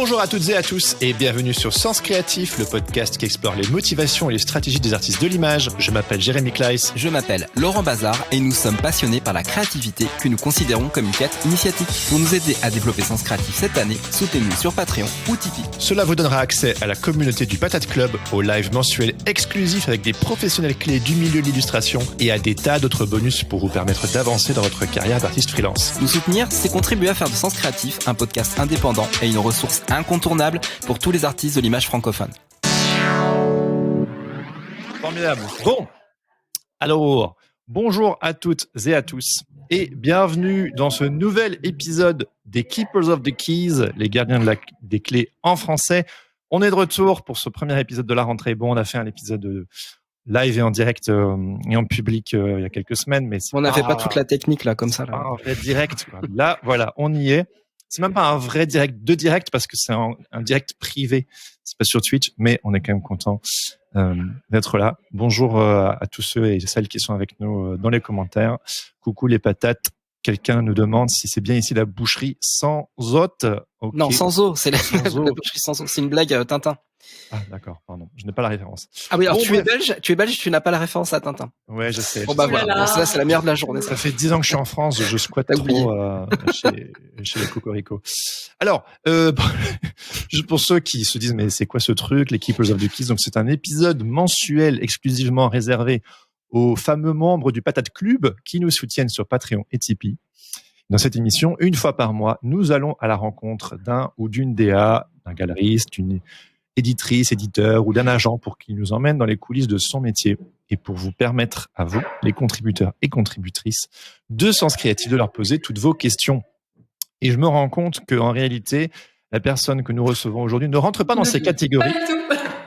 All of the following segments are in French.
Bonjour à toutes et à tous et bienvenue sur Sens Créatif, le podcast qui explore les motivations et les stratégies des artistes de l'image. Je m'appelle Jérémy Kleiss. Je m'appelle Laurent Bazar et nous sommes passionnés par la créativité que nous considérons comme une quête initiatique. Pour nous aider à développer Sens Créatif cette année, soutenez-nous sur Patreon ou Tipeee. Cela vous donnera accès à la communauté du Patate Club, aux lives mensuels exclusifs avec des professionnels clés du milieu de l'illustration et à des tas d'autres bonus pour vous permettre d'avancer dans votre carrière d'artiste freelance. Nous soutenir, c'est contribuer à faire de Sens Créatif un podcast indépendant et une ressource incontournable pour tous les artistes de l'image francophone. Formidable. Bon, alors, bonjour à toutes et à tous et bienvenue dans ce nouvel épisode des Keepers of the Keys, les gardiens des clés en français. On est de retour pour ce premier épisode de la rentrée. Bon, on a fait un épisode live et en direct et en public il y a quelques semaines, mais on n'avait pas toute la technique là comme ça. Là. Un vrai direct, quoi. Là, voilà, on y est. C'est même pas un vrai direct de direct parce que c'est un direct privé. C'est pas sur Twitch, mais on est quand même content d'être là. Bonjour à tous ceux et celles qui sont avec nous dans les commentaires. Coucou les patates. Quelqu'un nous demande si c'est bien ici la boucherie sans hôte. Okay. Non, sans eau. C'est la boucherie sans eau. C'est une blague Tintin. Ah d'accord, pardon, je n'ai pas la référence. Ah oui, alors tu es belge, tu n'as pas la référence à Tintin. Ouais, je sais. Bon bah voilà, bon, ça c'est la meilleure de la journée. Ça fait 10 ans que je suis en France, je squatte trop chez les Cocorico. Alors, juste pour ceux qui se disent mais c'est quoi ce truc, les Keepers of the Keys, donc c'est un épisode mensuel exclusivement réservé aux fameux membres du Patate Club qui nous soutiennent sur Patreon et Tipeee. Dans cette émission, une fois par mois, nous allons à la rencontre d'un ou d'une DA, d'un galeriste, d'une éditrice, éditeur ou d'un agent pour qu'il nous emmène dans les coulisses de son métier et pour vous permettre à vous, les contributeurs et contributrices, de Sens Créatif, de leur poser toutes vos questions. Et je me rends compte qu'en réalité, la personne que nous recevons aujourd'hui ne rentre pas dans ces catégories.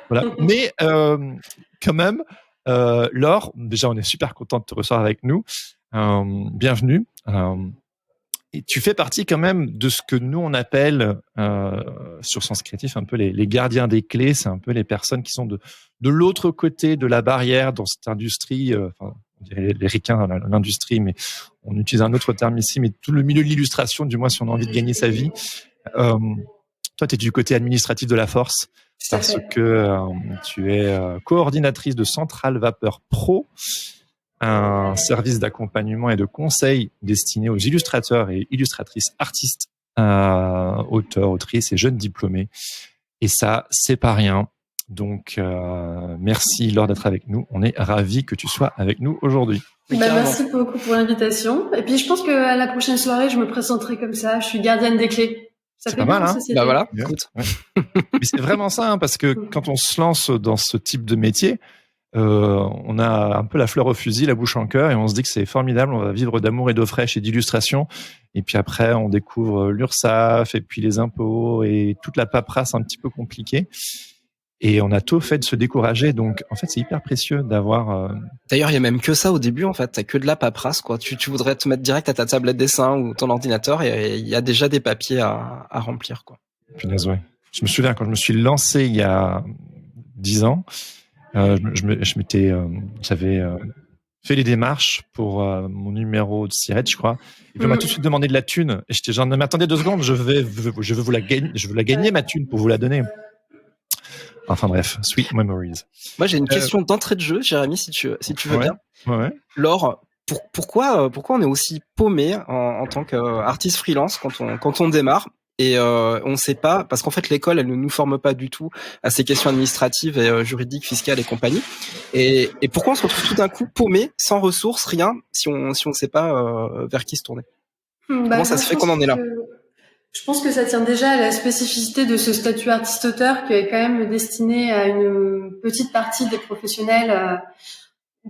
Voilà. Mais quand même, Laure, déjà on est super content de te recevoir avec nous. Bienvenue. Et tu fais partie quand même de ce que nous on appelle sur Sens Créatif un peu les gardiens des clés. C'est un peu les personnes qui sont de l'autre côté de la barrière dans cette industrie. On dirait les ricains dans l'industrie, mais on utilise un autre terme ici. Mais tout le milieu de l'illustration, du moins si on a envie de gagner sa vie. Toi, tu es du côté administratif de la force parce que tu es coordinatrice de Centrale Vapeur Pro, un service d'accompagnement et de conseil destiné aux illustrateurs et illustratrices, artistes, auteurs, autrices et jeunes diplômés. Et ça, c'est pas rien. Donc, merci Laure d'être avec nous. On est ravis que tu sois avec nous aujourd'hui. Merci beaucoup pour l'invitation. Et puis, je pense qu'à la prochaine soirée, je me présenterai comme ça. Je suis gardienne des clés. Ça fait pas mal, hein? Bah voilà. Écoute. Ouais. Mais c'est vraiment ça, hein, parce que quand on se lance dans ce type de métier, on a un peu la fleur au fusil, la bouche en cœur, et on se dit que c'est formidable, on va vivre d'amour et d'eau fraîche et d'illustration. Et puis après, on découvre l'URSSAF et puis les impôts et toute la paperasse un petit peu compliquée. Et on a tôt fait de se décourager. Donc, en fait, c'est hyper précieux d'avoir... D'ailleurs, il y a même que ça au début, en fait. T'as que de la paperasse, quoi. Tu voudrais te mettre direct à ta tablette dessin ou ton ordinateur et il y a déjà des papiers à remplir, quoi. Punaise, ouais. Je me souviens, quand je me suis lancé il y a 10 ans, j'avais fait les démarches pour mon numéro de SIRET, je crois. Et puis on m'a tout de suite demandé de la thune. Et j'étais genre, mais attendez 2 secondes, je veux vous la gagner, je veux la gagner ma thune pour vous la donner. Enfin bref, sweet memories. Moi j'ai une question d'entrée de jeu, Jérémy, si tu veux bien. Ouais. Laure, pourquoi on est aussi paumé en tant qu'artiste freelance quand on démarre? Et on ne sait pas, parce qu'en fait l'école elle ne nous forme pas du tout à ces questions administratives et juridiques, fiscales et compagnie. Et pourquoi on se retrouve tout d'un coup paumé, sans ressources, rien, si on sait pas vers qui se tourner? Comment ça se fait qu'on en est là? Je pense que ça tient déjà à la spécificité de ce statut artiste-auteur qui est quand même destiné à une petite partie des professionnels.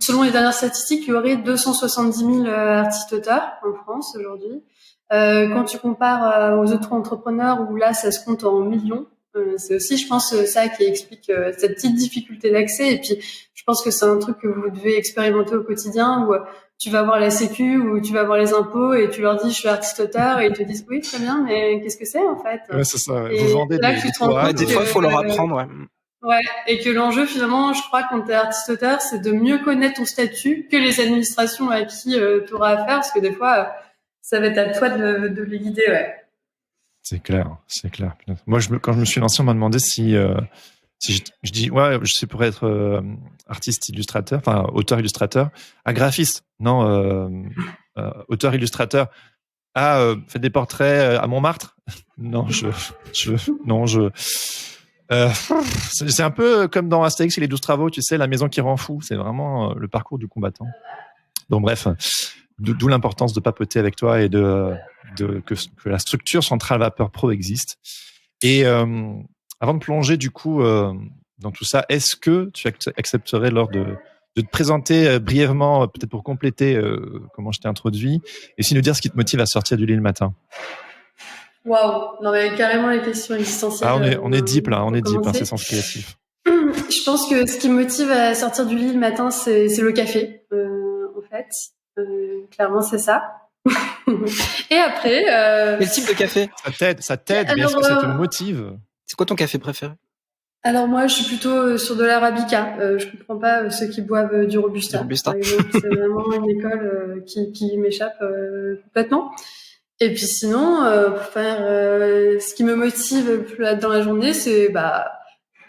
Selon les dernières statistiques, il y aurait 270 000 artistes-auteurs en France aujourd'hui. Quand tu compares aux autres entrepreneurs où là ça se compte en millions, c'est aussi je pense ça qui explique cette petite difficulté d'accès. Et puis je pense que c'est un truc que vous devez expérimenter au quotidien où tu vas voir la sécu ou tu vas voir les impôts et tu leur dis je suis artiste-auteur et ils te disent oui très bien mais qu'est-ce que c'est en fait? Ouais, c'est ça. Et vous vendez là, des toits. Des fois il faut leur apprendre. Ouais. Ouais, et que l'enjeu finalement, je crois, quand t'es artiste-auteur, c'est de mieux connaître ton statut que les administrations à qui tu auras affaire, parce que des fois, ça va être à toi de les guider, ouais. C'est clair. Putain. Moi, quand je me suis lancé, on m'a demandé si je dis ouais, je sais pour être artiste illustrateur, enfin auteur illustrateur, graphiste. Non, auteur illustrateur. Faites des portraits à Montmartre. Non, c'est un peu comme dans Astérix et les 12 travaux, tu sais, la maison qui rend fou. C'est vraiment le parcours du combattant. Donc bref, d'où l'importance de papoter avec toi et que la structure Centrale Vapeur Pro existe. Et avant de plonger du coup dans tout ça, est-ce que tu accepterais lors de te présenter brièvement, peut-être pour compléter comment je t'ai introduit, et aussi nous dire ce qui te motive à sortir du lit le matin? Waouh, non mais carrément les questions existentielles. On est deep là, c'est sens créatif. Je pense que ce qui me motive à sortir du lit le matin, c'est le café, en fait. Clairement, c'est ça. Et après... Quel type de café? Ça t'aide, mais est-ce que ça te motive? C'est quoi ton café préféré? Alors moi, je suis plutôt sur de l'arabica. Je comprends pas ceux qui boivent du robusta. Par exemple, c'est vraiment une école qui m'échappe complètement. Et puis sinon, pour faire ce qui me motive dans la journée, c'est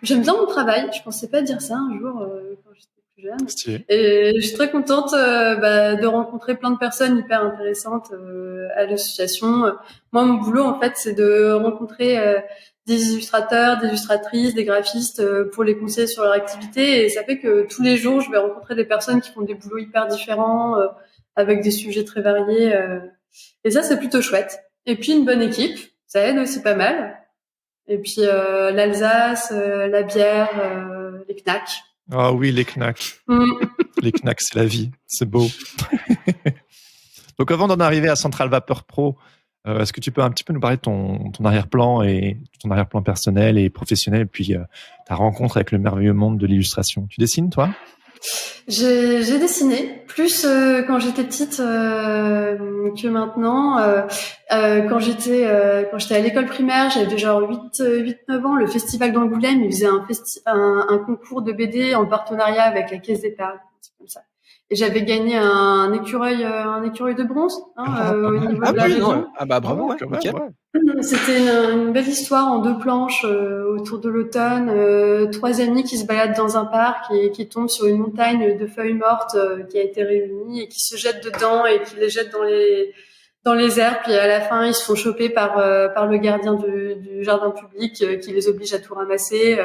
j'aime bien mon travail. Je pensais pas dire ça un jour quand j'étais plus jeune. Stylé. Et je suis très contente de rencontrer plein de personnes hyper intéressantes à l'association. Moi, mon boulot, en fait, c'est de rencontrer des illustrateurs, des illustratrices, des graphistes pour les conseiller sur leur activité. Et ça fait que tous les jours, je vais rencontrer des personnes qui font des boulots hyper différents, avec des sujets très variés. Et ça, c'est plutôt chouette. Et puis, une bonne équipe, ça aide aussi pas mal. Et puis, l'Alsace, la bière, les knacks. Ah oui, les knacks. Les knacks, c'est la vie. C'est beau. Donc, avant d'en arriver à Centrale Vapeur Pro, est-ce que tu peux un petit peu nous parler de ton arrière-plan et ton arrière-plan personnel et professionnel, et puis ta rencontre avec le merveilleux monde de l'illustration? Tu dessines, toi? J'ai dessiné plus quand j'étais petite que maintenant. Quand j'étais à l'école primaire, j'avais genre 8-9 ans. Le festival d'Angoulême, il faisait un concours de BD en partenariat avec la Caisse d'Épargne, comme ça. Et j'avais gagné un écureuil de bronze au niveau de la région. Bravo, ouais. C'était une belle histoire en 2 planches autour de l'automne. 3 amis qui se baladent dans un parc et qui tombent sur une montagne de feuilles mortes qui a été réunie et qui se jettent dedans et qui les jettent dans les airs. Puis à la fin, ils se font choper par le gardien du jardin public qui les oblige à tout ramasser.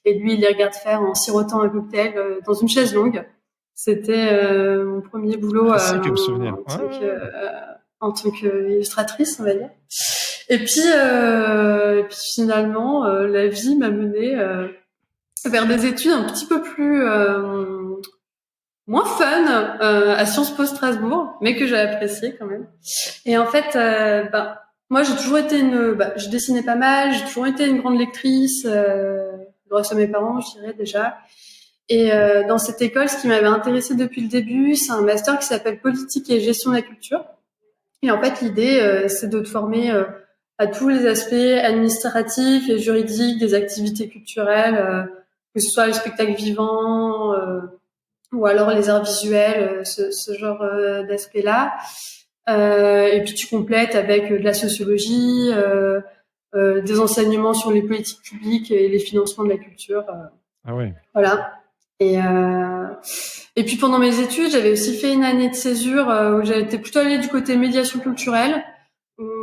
Et lui, il les regarde faire en sirotant un cocktail dans une chaise longue. C'était mon premier boulot en tant qu'illustratrice, on va dire. Et puis finalement, la vie m'a menée vers des études un petit peu plus moins fun à Sciences Po Strasbourg, mais que j'ai apprécié quand même. Et en fait, moi j'ai toujours été je dessinais pas mal, j'ai toujours été une grande lectrice, grâce à mes parents, je dirais déjà. Et dans cette école, ce qui m'avait intéressée depuis le début, c'est un master qui s'appelle Politique et Gestion de la culture. Et en fait, l'idée, c'est de te former à tous les aspects administratifs et juridiques des activités culturelles, que ce soit le spectacle vivant ou alors les arts visuels, ce genre d'aspect-là. Et puis tu complètes avec de la sociologie, des enseignements sur les politiques publiques et les financements de la culture. Ah oui. Voilà. Et puis pendant mes études, j'avais aussi fait une année de césure où j'avais été plutôt allée du côté médiation culturelle.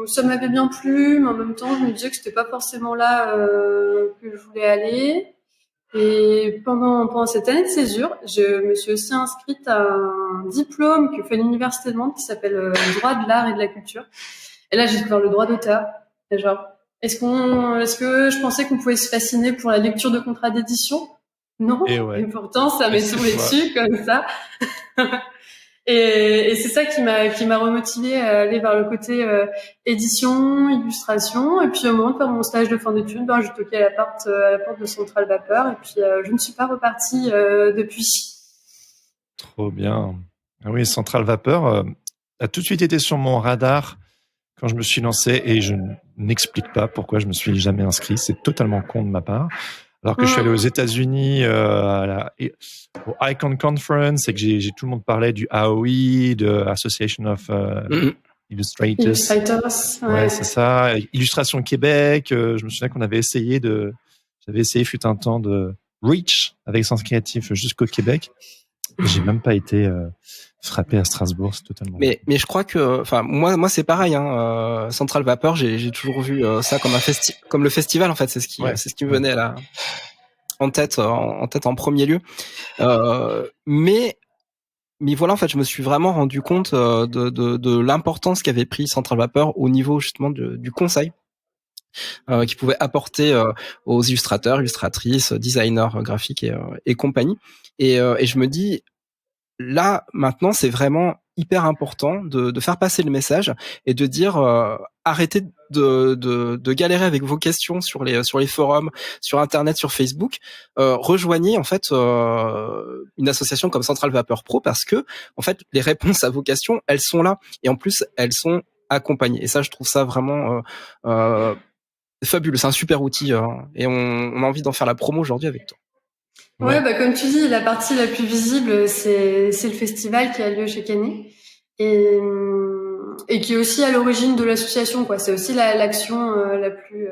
Ça m'avait bien plu, mais en même temps, je me disais que c'était pas forcément là que je voulais aller. Et pendant cette année de césure, je me suis aussi inscrite à un diplôme que fait l'université de Nantes qui s'appelle le droit de l'art et de la culture. Et là, j'ai découvert le droit d'auteur. Et genre, est-ce que je pensais qu'on pouvait se fasciner pour la lecture de contrats d'édition? Non, et pourtant ça m'est tombé dessus comme ça. et c'est ça qui m'a remotivée à aller vers le côté édition, illustration. Et puis au moment de faire mon stage de fin d'études, j'ai toqué à la porte de Centrale Vapeur et puis je ne suis pas repartie depuis. Trop bien. Ah oui, Centrale Vapeur a tout de suite été sur mon radar quand je me suis lancé et je n'explique pas pourquoi je me suis jamais inscrit. C'est totalement con de ma part. Alors que je suis allé aux États-Unis au Icon Conference et que tout le monde parlait du AOI, de Association of Illustrators. Ouais, c'est ça. Illustration Québec. Je me souviens qu'on avait j'avais essayé fut un temps de Reach avec Sens Créatif jusqu'au Québec. J'ai même pas été frappé à Strasbourg, c'est totalement. Mais je crois que, enfin, moi c'est pareil. Central Vapeur, j'ai toujours vu ça comme comme le festival en fait. C'est ce qui me venait là en tête en premier lieu. Mais voilà, en fait, je me suis vraiment rendu compte de l'importance qu'avait pris Central Vapeur au niveau justement du conseil qu'il pouvait apporter aux illustrateurs, illustratrices, designers graphiques et compagnie. Et je me dis, là, maintenant, c'est vraiment hyper important de faire passer le message et de dire arrêtez de galérer avec vos questions sur les forums, sur Internet, sur Facebook. Rejoignez en fait une association comme Central Vapeur Pro parce que en fait les réponses à vos questions, elles sont là et en plus elles sont accompagnées. Et ça, je trouve ça vraiment fabuleux. C'est un super outil et on a envie d'en faire la promo aujourd'hui avec toi. Ouais, bah comme tu dis, la partie la plus visible, c'est le festival qui a lieu chaque année et qui est aussi à l'origine de l'association, quoi. C'est aussi l'action la plus.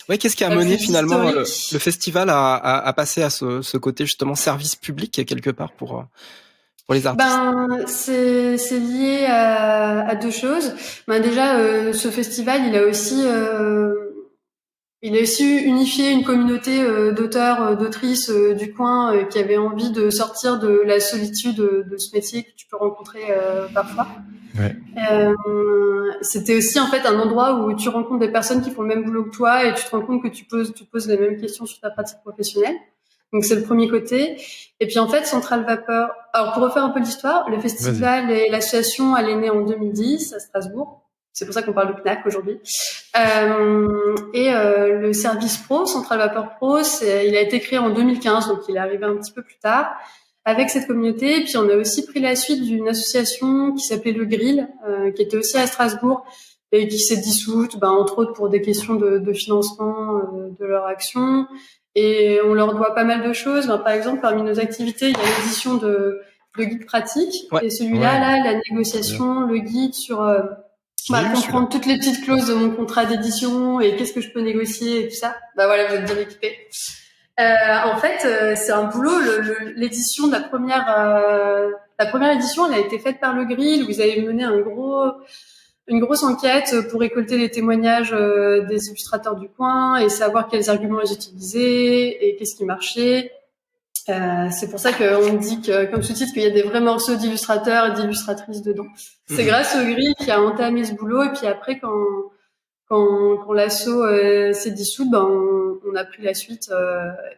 Ouais, qu'est-ce qui a mené finalement le festival à passer à ce côté justement service public quelque part pour les artistes? Ben c'est lié à deux choses. Ben déjà, ce festival, il a aussi unifié une communauté d'auteurs, d'autrices du coin qui avaient envie de sortir de la solitude de ce métier que tu peux rencontrer parfois. Ouais. C'était aussi en fait un endroit où tu rencontres des personnes qui font le même boulot que toi et tu te rends compte que tu poses les mêmes questions sur ta pratique professionnelle. Donc c'est le premier côté. Et puis en fait, Central Vapeur. Alors pour refaire un peu l'histoire, le festival et l'association, elle est née en 2010 à Strasbourg. C'est pour ça qu'on parle de CNAC aujourd'hui. Le service pro, Central Vapeur Pro, il a été créé en 2015, donc il est arrivé un petit peu plus tard avec cette communauté. Et puis on a aussi pris la suite d'une association qui s'appelait Le Grill, qui était aussi à Strasbourg et qui s'est dissoute, entre autres pour des questions de financement de leur action. Et on leur doit pas mal de choses. Par exemple, parmi nos activités, il y a l'édition de guides pratiques. Ouais. Et celui-là, la négociation, le guide sur comprendre toutes les petites clauses de mon contrat d'édition et qu'est-ce que je peux négocier et tout ça. Voilà, vous êtes bien équipés. En fait, c'est un boulot. L'édition de la première édition, elle a été faite par Le Grill. Où ils avaient mené une grosse enquête pour récolter les témoignages des illustrateurs du coin et savoir quels arguments ils utilisaient et qu'est-ce qui marchait. C'est pour ça qu'on dit comme sous-titre qu'il y a des vrais morceaux d'illustrateurs et d'illustratrices dedans. C'est grâce au Grill qui a entamé ce boulot et puis après quand l'asso s'est dissoute, on a pris la suite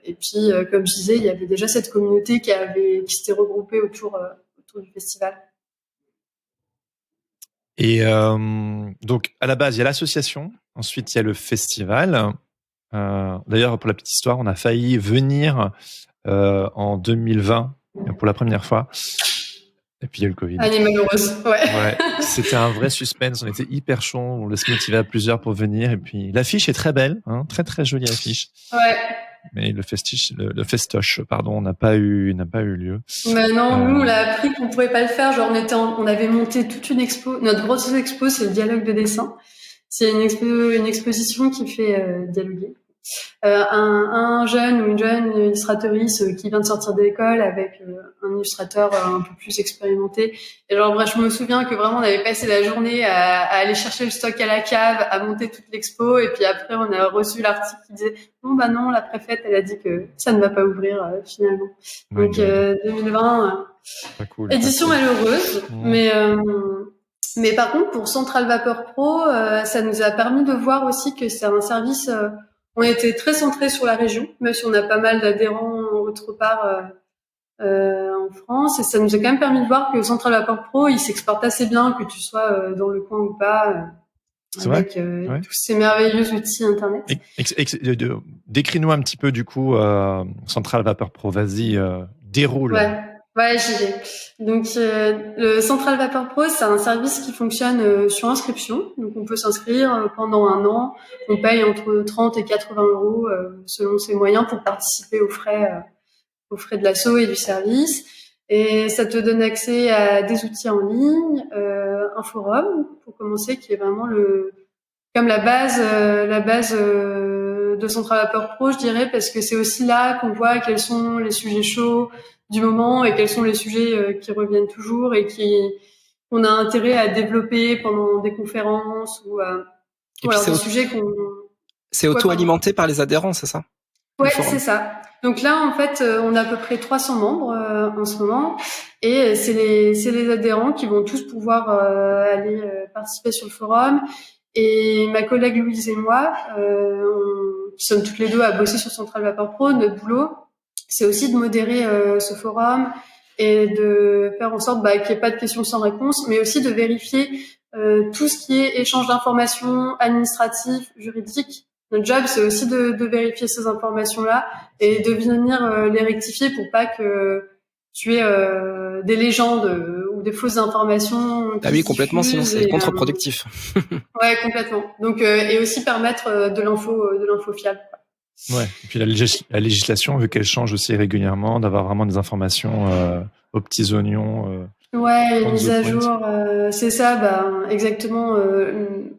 et puis comme je disais, il y avait déjà cette communauté qui s'était regroupée autour du festival. Et donc à la base il y a l'association, ensuite il y a le festival. D'ailleurs pour la petite histoire, on a failli venir en 2020 pour la première fois. Et puis il y a eu le Covid. Elle est malheureuse, ouais. C'était un vrai suspense. On était hyper chaud. On laisse motiver à plusieurs pour venir. Et puis l'affiche est très belle, hein, très très jolie affiche. Ouais. Mais le festoche, pardon, n'a pas eu lieu. Mais non, nous on l'a appris qu'on pouvait pas le faire. Genre on avait monté toute une expo. Notre grosse expo, c'est le dialogue de dessin. C'est une exposition qui fait dialoguer. Un jeune ou une jeune illustratrice qui vient de sortir de l'école avec un illustrateur un peu plus expérimenté. Et genre, bref, je me souviens que vraiment on avait passé la journée à aller chercher le stock à la cave, à monter toute l'expo, et puis après on a reçu l'article qui disait non, la préfète elle a dit que ça ne va pas ouvrir finalement. Donc 2020, cool, édition malheureuse, mais par contre pour Central Vapeur Pro, ça nous a permis de voir aussi que c'est un service. On était très centré sur la région, même si on a pas mal d'adhérents autre part en France. Et ça nous a quand même permis de voir que Central Vapeur Pro, il s'exporte assez bien, que tu sois dans le coin ou pas, avec tous ces merveilleux outils Internet. Décris-nous un petit peu du coup Central Vapeur Pro. Vas-y, déroule. Ouais, j'y vais. Donc, le Central Vapeur Pro, c'est un service qui fonctionne sur inscription. Donc, on peut s'inscrire pendant 1 an. On paye entre 30 et 80 euros selon ses moyens pour participer aux frais de l'asso et du service. Et ça te donne accès à des outils en ligne, un forum pour commencer, qui est vraiment comme la base de Central Vapeur Pro, je dirais, parce que c'est aussi là qu'on voit quels sont les sujets chauds du moment et quels sont les sujets qui reviennent toujours et qu'on a intérêt à développer pendant des conférences ou voilà, des sujets qu'on... C'est auto-alimenté par les adhérents, c'est ça? Ouais, c'est ça. Donc là, en fait, on a à peu près 300 membres en ce moment, et c'est les adhérents qui vont tous pouvoir aller participer sur le forum. Et ma collègue Louise et moi, qui sommes toutes les deux à bosser sur Central Vapeur Pro, notre boulot, c'est aussi de modérer ce forum et de faire en sorte qu'il n'y ait pas de questions sans réponse, mais aussi de vérifier tout ce qui est échange d'informations administratifs, juridiques. Notre job, c'est aussi de vérifier ces informations-là et de venir les rectifier pour pas que tu aies des légendes ou des fausses informations. Ah oui, complètement, sinon c'est contre-productif. Ouais, complètement. Donc, et aussi permettre de l'info fiable. Ouais. Et puis la législation, vu qu'elle change aussi régulièrement, d'avoir vraiment des informations aux petits oignons. Ouais, les mises à jour, c'est ça, exactement.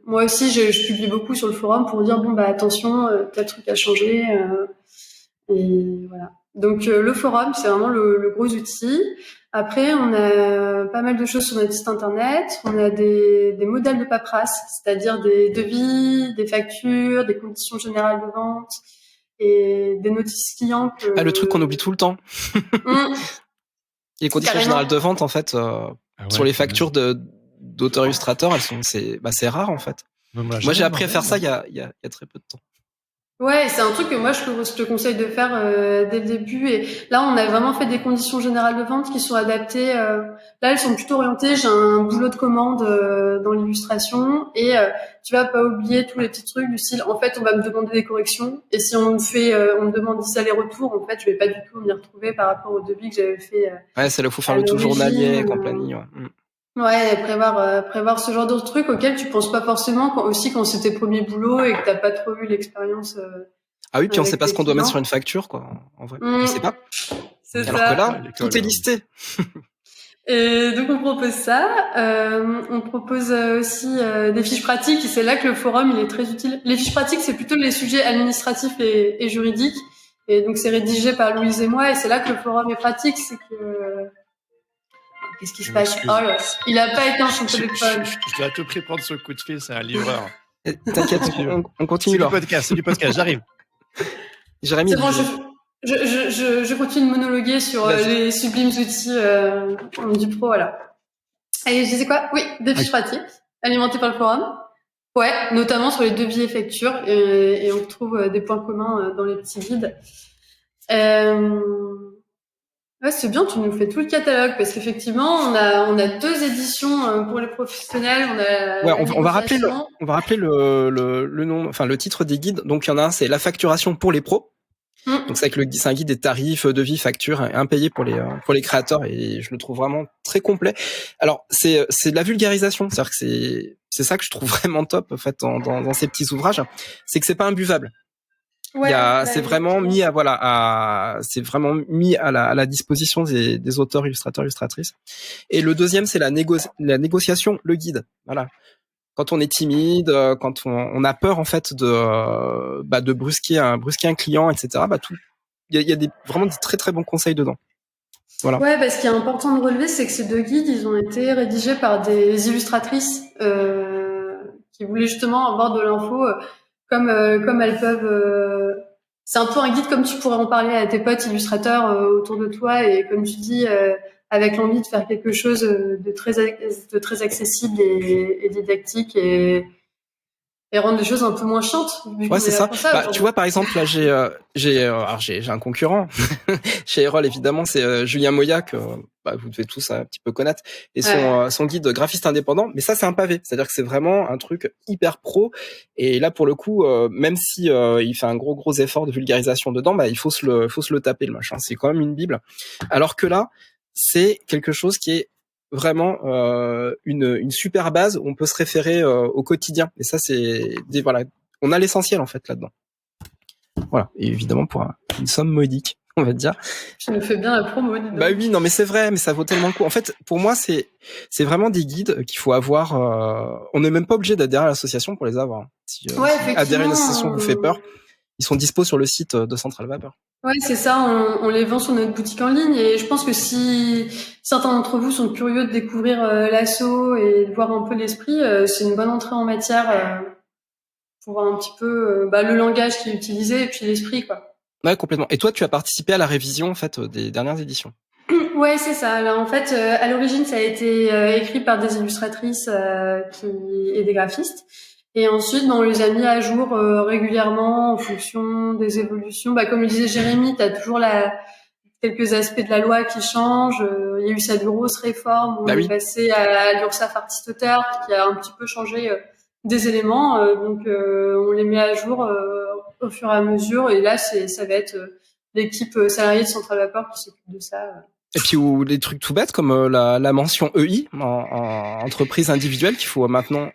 Moi aussi, je publie beaucoup sur le forum pour dire attention, tel truc a changé, et voilà. Donc le forum, c'est vraiment le gros outil. Après, on a pas mal de choses sur notre site internet. On a des modèles de paperasse, c'est-à-dire des devis, des factures, des conditions générales de vente et des notices clients. Le truc qu'on oublie tout le temps. Les conditions générales de vente, en fait, sur les factures d'auteurs-illustrateurs, c'est rare, en fait. Moi, j'ai appris à faire ça il y a très peu de temps. Ouais, c'est un truc que moi je te conseille de faire dès le début. Et là, on a vraiment fait des conditions générales de vente qui sont adaptées. Là, elles sont plutôt orientées. J'ai un boulot de commande dans l'illustration, et tu vas pas oublier tous les petits trucs du style. En fait, on va me demander des corrections, et si on me demande 10 allers-retours, en fait, je vais pas du tout m'y retrouver par rapport au devis que j'avais fait. Ouais, c'est là où faut faire le tout journalier et compagnie. Ouais. Ouais, prévoir ce genre de trucs auxquels tu penses pas forcément quand c'est tes premiers boulots et que t'as pas trop eu l'expérience. Ah oui, puis on sait pas ce qu'on doit mettre sur une facture, quoi. En vrai, on sait pas. C'est alors ça. Que là, tout est listé. Et donc on propose ça. On propose aussi des fiches pratiques. Et c'est là que le forum il est très utile. Les fiches pratiques, c'est plutôt les sujets administratifs et juridiques. Et donc c'est rédigé par Louise et moi. Et c'est là que le forum est pratique, c'est que qu'est-ce qui se passe? Oh là, il a pas éteint son téléphone. Je dois à tout prix prendre ce coup de fil, c'est un livreur. T'inquiète, on continue. C'est du podcast, j'arrive. Jérémy. C'est bon, je continue de monologuer sur les sublimes outils du pro, voilà. Et je disais quoi? Oui, des fiches pratiques alimentées par le forum. Ouais, notamment sur les devis et factures, et on retrouve des points communs dans les petits guides. Ouais, c'est bien, tu nous fais tout le catalogue, parce qu'effectivement, on a 2 éditions pour les professionnels. On va rappeler le nom, enfin le titre des guides. Donc il y en a un, c'est la facturation pour les pros. Donc c'est un guide des tarifs, devis, factures, impayés pour les créateurs, et je le trouve vraiment très complet. Alors c'est de la vulgarisation, c'est-à-dire que c'est ça que je trouve vraiment top en fait dans ces petits ouvrages, c'est que c'est pas imbuvable. Ouais, c'est vraiment mis à la disposition des auteurs, illustrateurs, illustratrices. Et le deuxième, c'est la négociation, le guide. Voilà. Quand on est timide, quand on a peur en fait de brusquer un client, etc. Il y a vraiment des très très bons conseils dedans. Voilà. Ouais, parce qu'il est important de relever, c'est que ces 2 guides, ils ont été rédigés par des illustratrices qui voulaient justement avoir de l'info. Comme elles peuvent, c'est un peu un guide comme tu pourrais en parler à tes potes illustrateurs autour de toi, et comme tu dis, avec l'envie de faire quelque chose de très accessible et didactique, et rendre les choses un peu moins chiantes. Ouais, c'est ça. Tu vois, par exemple, là, j'ai un concurrent chez Erol, évidemment, c'est Julien Moya, que vous devez tous un petit peu connaître, et son guide graphiste indépendant. Mais ça, c'est un pavé, c'est-à-dire que c'est vraiment un truc hyper pro. Et là, pour le coup, même si il fait un gros effort de vulgarisation dedans, il faut se le taper, le machin. C'est quand même une bible. Alors que là, c'est quelque chose qui est vraiment une super base où on peut se référer au quotidien, et ça on a l'essentiel en fait là-dedans. Voilà, et évidemment pour une somme modique. on va dire. Tu nous fais bien la promo, dis donc. Bah oui, non mais c'est vrai, mais ça vaut tellement le coup. En fait, pour moi, c'est vraiment des guides qu'il faut avoir. On n'est même pas obligé d'adhérer à l'association pour les avoir. Si adhérer à une association vous fait peur, ils sont dispo sur le site de Centrale Vapeur. Ouais, c'est ça, on les vend sur notre boutique en ligne et je pense que si certains d'entre vous sont curieux de découvrir l'asso et de voir un peu l'esprit, c'est une bonne entrée en matière pour voir un petit peu le langage qui est utilisé et puis l'esprit, quoi. Ouais, complètement. Et toi, tu as participé à la révision en fait des dernières éditions. Ouais, c'est ça. Là, en fait, à l'origine, ça a été écrit par des illustratrices et des graphistes. Et ensuite, on les a mis à jour régulièrement en fonction des évolutions. Comme le disait Jérémy, tu as toujours quelques aspects de la loi qui changent. Il y a eu cette grosse réforme où on est passé à l'URSSAF artiste-auteur qui a un petit peu changé des éléments. Donc, on les met à jour au fur et à mesure. Et là, ça va être l'équipe salariée de Centrale Vapeur qui s'occupe de ça. Et puis ou des trucs tout bêtes comme la mention EI en entreprise individuelle qu'il faut maintenant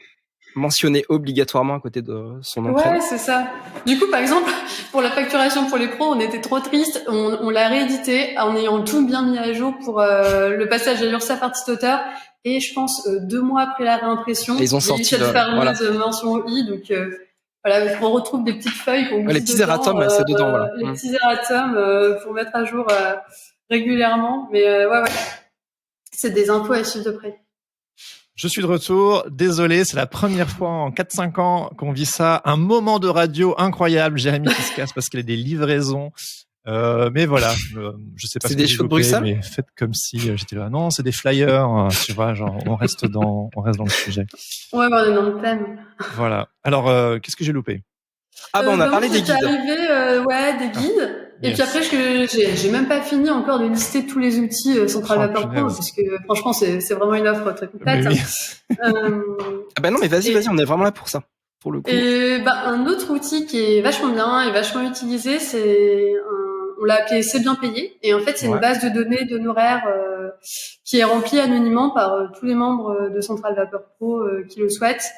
mentionner obligatoirement à côté de son nom. Ouais, c'est ça. Du coup, par exemple, pour la facturation pour les pros, on était trop tristes. On l'a réédité en ayant tout bien mis à jour pour le passage à l'URSSAF artiste-auteur. Et je pense 2 mois après la réimpression, ils ont sorti cette fameuse mention EI. Donc voilà, on retrouve des petites feuilles qu'on les petits erratums, c'est dedans. Voilà. Les petits erratums pour mettre à jour régulièrement. Mais ouais, c'est des infos à suivre de près. Je suis de retour. Désolé, c'est la première fois en 4-5 ans qu'on vit ça. Un moment de radio incroyable. Jérémy qui se casse parce qu'il a des livraisons. Mais voilà, je sais pas. C'est des shows de Bruxelles. Mais faites comme si j'étais là. Non, c'est des flyers. Tu vois, genre on reste dans le sujet. Ouais, on est dans le thème. Voilà. Alors, qu'est-ce que j'ai loupé? On a parlé des guides. Arrivé, des guides. Et puis après, j'ai même pas fini encore de lister tous les outils Centrale Vapeur Pro, parce que franchement, c'est vraiment une offre très complète. Oui. Non, mais vas-y, on est vraiment là pour ça, pour le coup. Et un autre outil qui est vachement bien et vachement utilisé, on l'a appelé C'est bien payé. Et en fait, c'est une base de données d'honoraires qui est remplie anonymement par tous les membres de Centrale Vapeur Pro qui le souhaitent.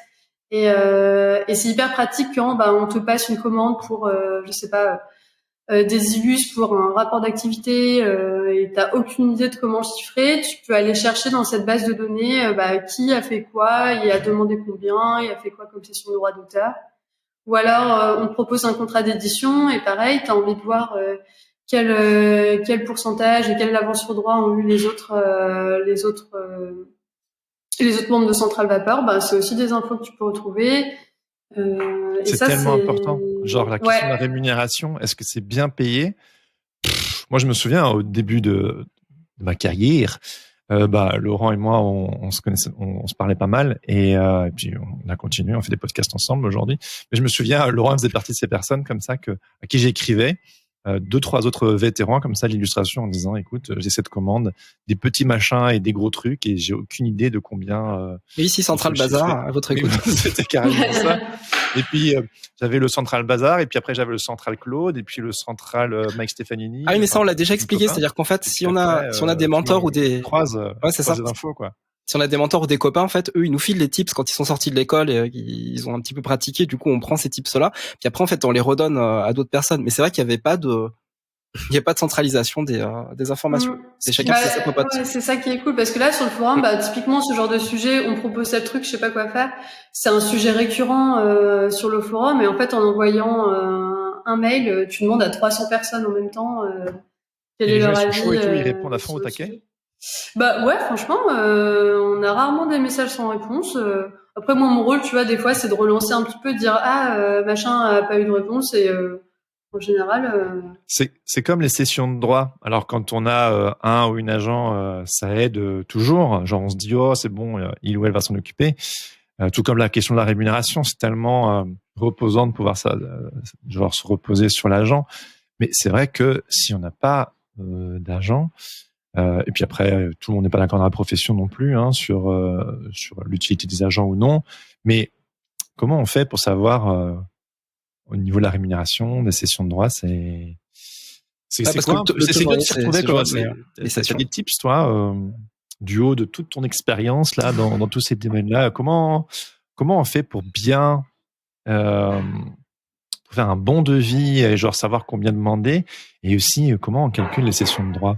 Et c'est hyper pratique quand on te passe une commande pour je sais pas des illus pour un rapport d'activité et t'as aucune idée de comment chiffrer, tu peux aller chercher dans cette base de données qui a fait quoi, il a demandé combien, il a fait quoi comme cession de droit d'auteur. Ou alors on te propose un contrat d'édition et pareil, t'as envie de voir quel pourcentage et quelle avance sur droit ont eu les autres membres de Centrale Vapeur. C'est aussi des infos que tu peux retrouver. C'est tellement important. Genre la question de la rémunération, est-ce que c'est bien payé? Moi, je me souviens au début de ma carrière, Laurent et moi, on se connaissait, on se parlait pas mal, et puis on a continué, on fait des podcasts ensemble aujourd'hui. Mais je me souviens, Laurent faisait partie de ces personnes comme ça à qui j'écrivais. 2-3 autres vétérans comme ça l'illustration en disant écoute j'ai cette commande des petits machins et des gros trucs et j'ai aucune idée de combien et ici Centrale Bazar à votre écoute. C'était carrément ça. Et puis j'avais le Centrale Bazar et puis après j'avais le Centrale Claude et puis le Centrale Mike Stefanini. Ah oui, mais ça on l'a déjà expliqué, c'est-à-dire qu'en fait si on a des mentors ou des c'est ça, des infos quoi. Si on a des mentors ou des copains, en fait, eux, ils nous filent les tips quand ils sont sortis de l'école et ils ont un petit peu pratiqué. Du coup, on prend ces tips-là. Puis après, en fait, on les redonne à d'autres personnes. Mais c'est vrai qu'il n'y avait pas de centralisation des informations. C'est chacun qui fait sa popote. Ouais, c'est ça qui est cool parce que là, sur le forum, typiquement, ce genre de sujet, on propose tel truc, je sais pas quoi faire. C'est un sujet récurrent sur le forum et en fait, en envoyant un mail, tu demandes à 300 personnes en même temps quel est leur avis. Ils répondent à fond au taquet. Ouais, franchement, on a rarement des messages sans réponse. Après, moi, mon rôle, tu vois, des fois, c'est de relancer un petit peu, de dire machin a pas eu de réponse et en général. C'est comme les sessions de droit. Alors quand on a un ou une agent, ça aide toujours. Genre on se dit c'est bon, il ou elle va s'en occuper. Tout comme la question de la rémunération, c'est tellement reposant de pouvoir se reposer sur l'agent. Mais c'est vrai que si on n'a pas d'agent, et puis après, tout le monde n'est pas d'accord dans la profession non plus sur l'utilité des agents ou non. Mais comment on fait pour savoir au niveau de la rémunération, des sessions de droit, c'est quoi? C'est quoi de s'y retrouver quoi? T'as des tips, toi, du haut de toute ton expérience là dans tous ces domaines-là. Comment on fait pour bien pour faire un bon devis et genre savoir combien demander, et aussi comment on calcule les cessions de droits?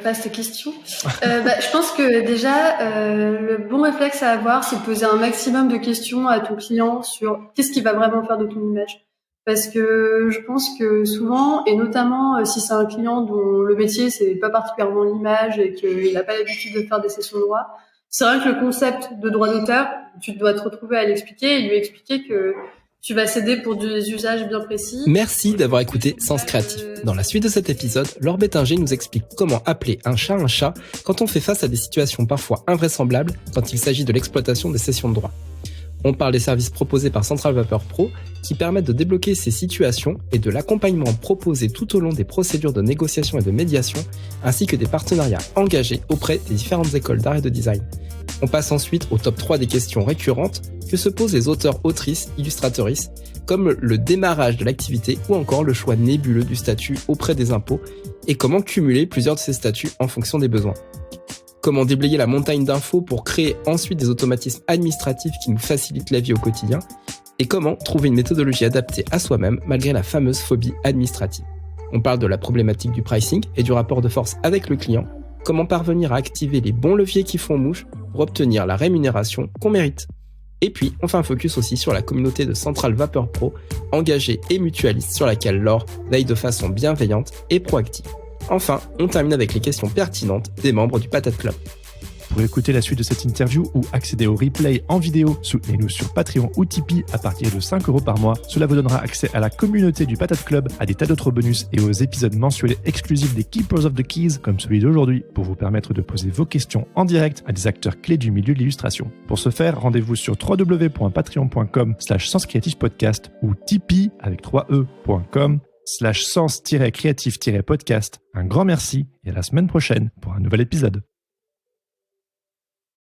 Vaste question. Je pense que déjà, le bon réflexe à avoir, c'est de poser un maximum de questions à ton client sur qu'est-ce qu'il va vraiment faire de ton image. Parce que je pense que souvent, et notamment si c'est un client dont le métier c'est pas particulièrement l'image et qu'il n'a pas l'habitude de faire des cessions de droits, c'est vrai que le concept de droit d'auteur, tu dois te retrouver à l'expliquer et lui expliquer que tu vas céder pour des usages bien précis. Merci d'avoir écouté Sens Créatif. Dans la suite de cet épisode, Laure Bétinger nous explique comment appeler un chat quand on fait face à des situations parfois invraisemblables quand il s'agit de l'exploitation des cessions de droits. On parle des services proposés par Central Vapeur Pro qui permettent de débloquer ces situations et de l'accompagnement proposé tout au long des procédures de négociation et de médiation, ainsi que des partenariats engagés auprès des différentes écoles d'art et de design. On passe ensuite au top 3 des questions récurrentes que se posent les auteurs, autrices, illustratrices, comme le démarrage de l'activité ou encore le choix nébuleux du statut auprès des impôts et comment cumuler plusieurs de ces statuts en fonction des besoins. Comment déblayer la montagne d'infos pour créer ensuite des automatismes administratifs qui nous facilitent la vie au quotidien et comment trouver une méthodologie adaptée à soi-même malgré la fameuse phobie administrative. On parle de la problématique du pricing et du rapport de force avec le client, comment parvenir à activer les bons leviers qui font mouche pour obtenir la rémunération qu'on mérite. Et puis, on fait un focus aussi sur la communauté de Central Vapeur Pro, engagée et mutualiste sur laquelle Laure veille de façon bienveillante et proactive. Enfin, on termine avec les questions pertinentes des membres du Patate Club. Pour écouter la suite de cette interview ou accéder au replay en vidéo, soutenez-nous sur Patreon ou Tipeee à partir de 5 € par mois. Cela vous donnera accès à la communauté du Patate Club, à des tas d'autres bonus et aux épisodes mensuels exclusifs des Keepers of the Keys, comme celui d'aujourd'hui, pour vous permettre de poser vos questions en direct à des acteurs clés du milieu de l'illustration. Pour ce faire, rendez-vous sur www.patreon.com/sens-creative-podcast ou Tipeee avec 3e.com/sens-creative-podcast. Un grand merci et à la semaine prochaine pour un nouvel épisode.